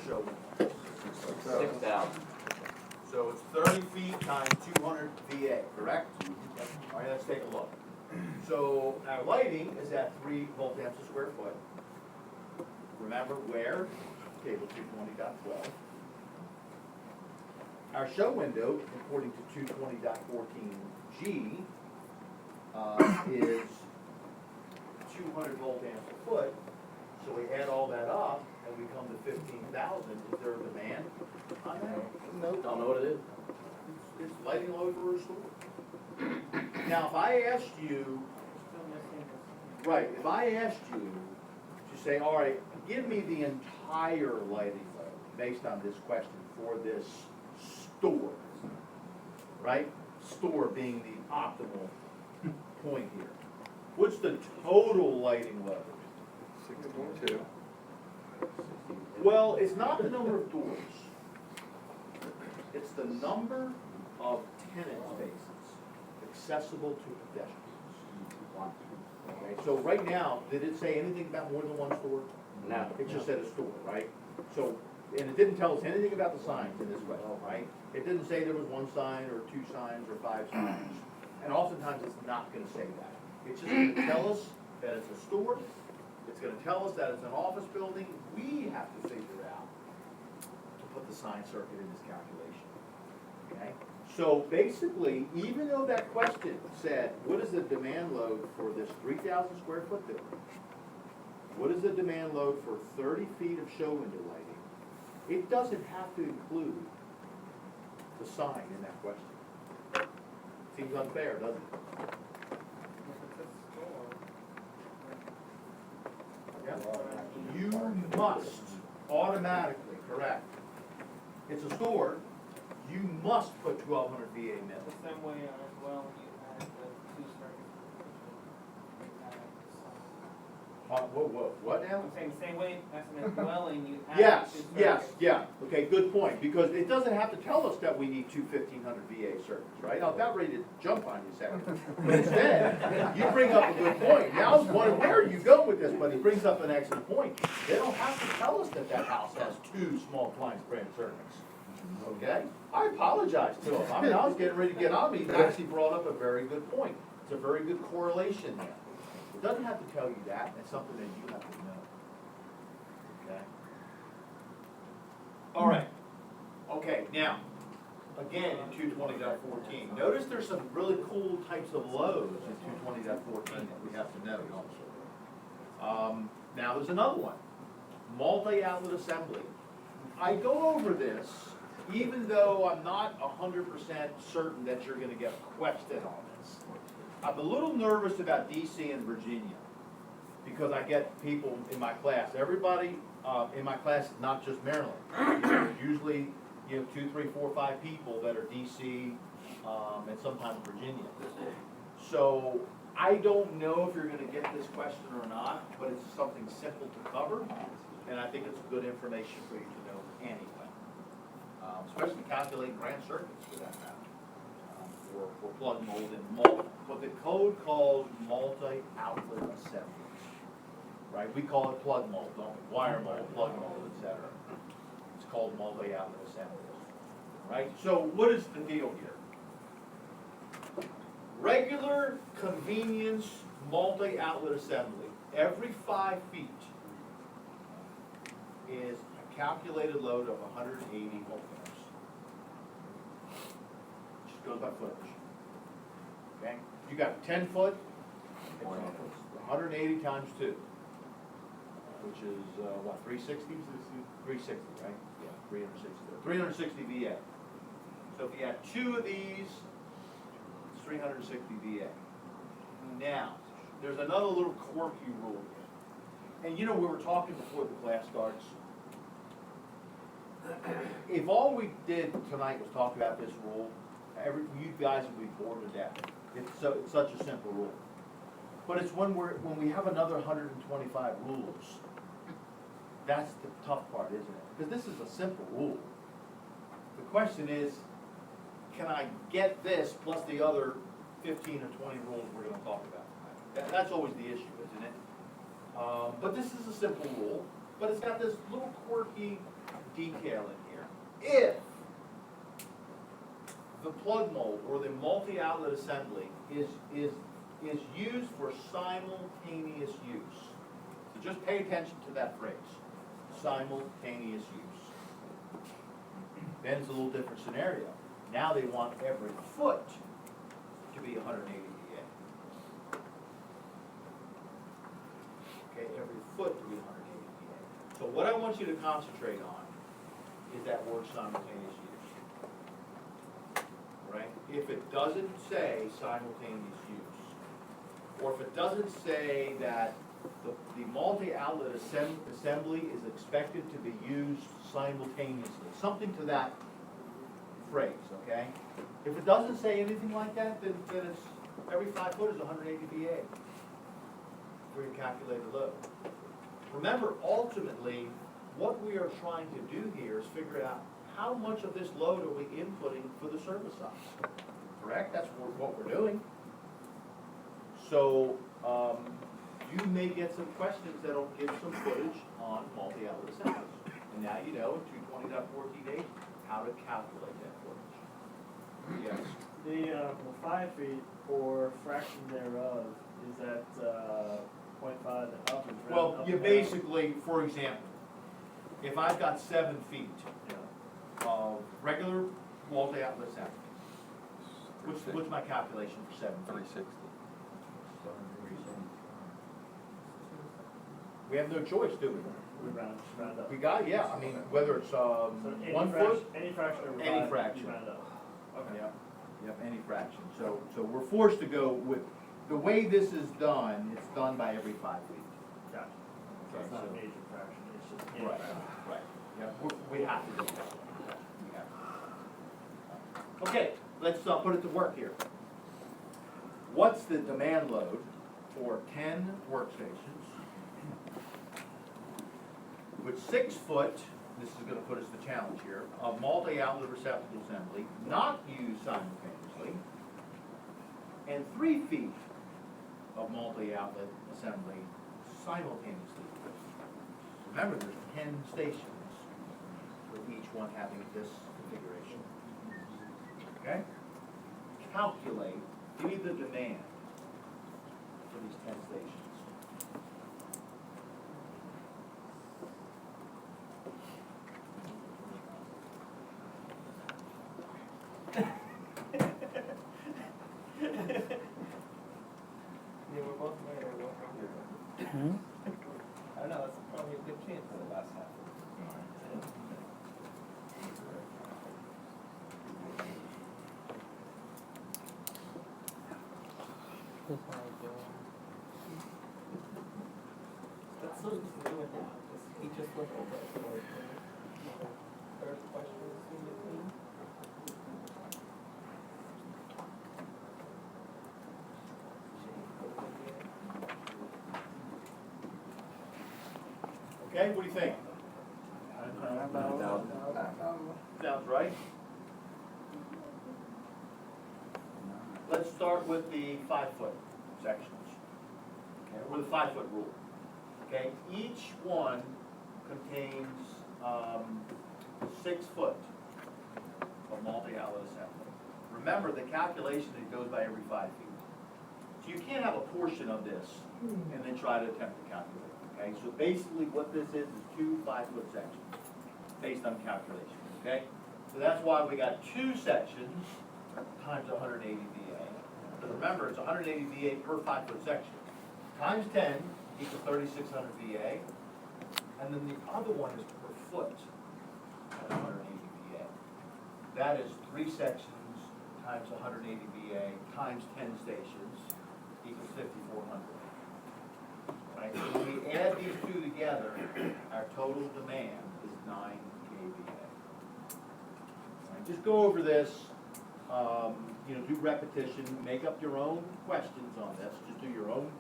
show window? 6,000. So it's 30 feet times 200 VA, correct? All right, let's take a look. So our lighting is at 3 volt amps a square foot. Remember where? Table 220.12. Our show window, according to 220.14G, is 200 volt amps a foot. So we add all that up and we come to 15,000. Is there a demand on that? No. Don't know what it is. It's lighting load for a store. Now, if I asked you, right, if I asked you to say, all right, give me the entire lighting load based on this question for this store, right? Store being the optimal point here. What's the total lighting load? 6.2. Well, it's not the number of doors. It's the number of tenant spaces accessible to pedestrians. Okay, so right now, did it say anything about more than one store? No. It just said a store, right? So, and it didn't tell us anything about the signs in this question, right? It didn't say there was 1 sign or 2 signs or 5 signs. And oftentimes it's not gonna say that. It's just gonna tell us that it's a store. It's gonna tell us that it's an office building. We have to figure out to put the sign circuit in this calculation, okay? So basically, even though that question said, what is the demand load for this 3,000 square foot building? What is the demand load for 30 feet of show window lighting? It doesn't have to include the sign in that question. Seems unfair, doesn't it? Yeah. You must automatically, correct. It's a store, you must put 1,200 VA mil. The same way as well when you add the 2 circuits. What now? I'm saying the same way as in a dwelling, you add Yes, 2 circuits. yes, yeah, okay, good point, because it doesn't have to tell us that we need 2 1,500 VA circuits, right? I'm about ready to jump on you, Sarah. But instead, you bring up a good point. Now I was wondering where you go with this, but he brings up an excellent point. They don't have to tell us that that house has 2 small appliance brand circuits, okay? I apologize to him. I mean, I was getting ready to get on me. He actually brought up a very good point. It's a very good correlation there. It doesn't have to tell you that, it's something that you have to know. Okay? All right. Okay, now, again, in 220.14, notice there's some really cool types of loads in 220.14 that we have to know also. Now, there's another one, multi-outlet assembly. I go over this, even though I'm not 100% certain that you're gonna get a question on this. I'm a little nervous about DC and Virginia, because I get people in my class, everybody in my class is not just Maryland. There's usually, 2, 3, 4, 5 people that are DC and sometimes Virginia. So I don't know if you're gonna get this question or not, but it's something simple to cover, and I think it's good information for you to know anyway. Especially calculating grand circuits for that matter. For plug mold and what the code calls multi-outlet assemblies, right? We call it plug mold, don't we? Wire mold, plug mold, etc. It's called multi-outlet assemblies, right? So what is the deal here? Regular convenience multi-outlet assembly, every 5 feet is a calculated load of 180 volt amps. Just goes by footage. Okay? You got 10 foot, it's 180 times 2, which is what, 360? 360, right? Yeah, 360. 360 VA. So if you have 2 of these, it's 360 VA. Now, there's another little quirky rule here. And we were talking before the class starts. If all we did tonight was talk about this rule, you guys would be bored to death. It's such a simple rule. But it's when we have another 125 rules, that's the tough part, isn't it? Because this is a simple rule. The question is, can I get this plus the other 15 or 20 rules we're going to talk about tonight? That's always the issue, isn't it? But this is a simple rule, but it's got this little quirky detail in here. If the plug mold or the multi-outlet assembly is used for simultaneous use. So just pay attention to that phrase, simultaneous use. Then it's a little different scenario. Now they want every foot to be 180 VA. Okay, every foot to be 180 VA. So what I want you to concentrate on is that word simultaneous use. Right? If it doesn't say simultaneous use, or if it doesn't say that the multi-outlet assembly is expected to be used simultaneously, something to that phrase, okay? If it doesn't say anything like that, then it's every 5 foot is 180 VA for your calculated load. Remember, ultimately, what we are trying to do here is figure out how much of this load are we inputting for the service size, correct? That's what we're doing. So you may get some questions that'll give some footage on multi-outlet assemblies. And now you know in 220.14H how to calculate that footage. Yes? The 5 feet or fraction thereof, is that 0.5 and up? Is Well, round up you and down? basically, for example, if I've got 7 feet of regular multi-outlet assembly, what's my calculation for 7 feet? 360. We have no choice, do we? We round up. We got, yeah, I mean, whether it's So any 1 fraction- foot, Any fraction over Any 5, fraction. you round up. Okay. Yep, any fraction. So we're forced to go with, the way this is done, it's done by every 5 feet. Gotcha. So it's not a major fraction, it's just any Right, fraction. right, yeah, we have to do that. We have to. Okay, let's put it to work here. What's the demand load for 10 workstations with 6 foot, this is gonna put us the challenge here, of multi-outlet receptacle assembly, not used simultaneously, and 3 feet of multi-outlet assembly simultaneously. Remember, there's 10 stations, with each one having this configuration. Okay? Calculate, give me the demand for these 10 stations. Yeah, we're both married, we're both married. I don't know, that's probably a good chance for the last half. That's something to do with that, he just looked over it, third question in between. Okay, what do you think? Sounds right. Let's start with the 5 foot sections, okay, or the 5 foot rule. Okay, each one contains 6 foot of multi-outlet assembly. Remember, the calculation, it goes by every 5 feet. So you can't have a portion of this and then try to attempt to calculate. Okay, so basically what this is 2 5 foot sections based on calculation. Okay, so that's why we got 2 sections times 180 VA. But remember, it's 180 VA per 5 foot section. Times 10 equals 3,600 VA, and then the other one is per foot at 180 VA. That is 3 sections times 180 VA times 10 stations equals 5,400. Right, so when we add these 2 together, our total demand is 9 kVA. Right, just go over this, do repetition, make up your own questions on this, just do your own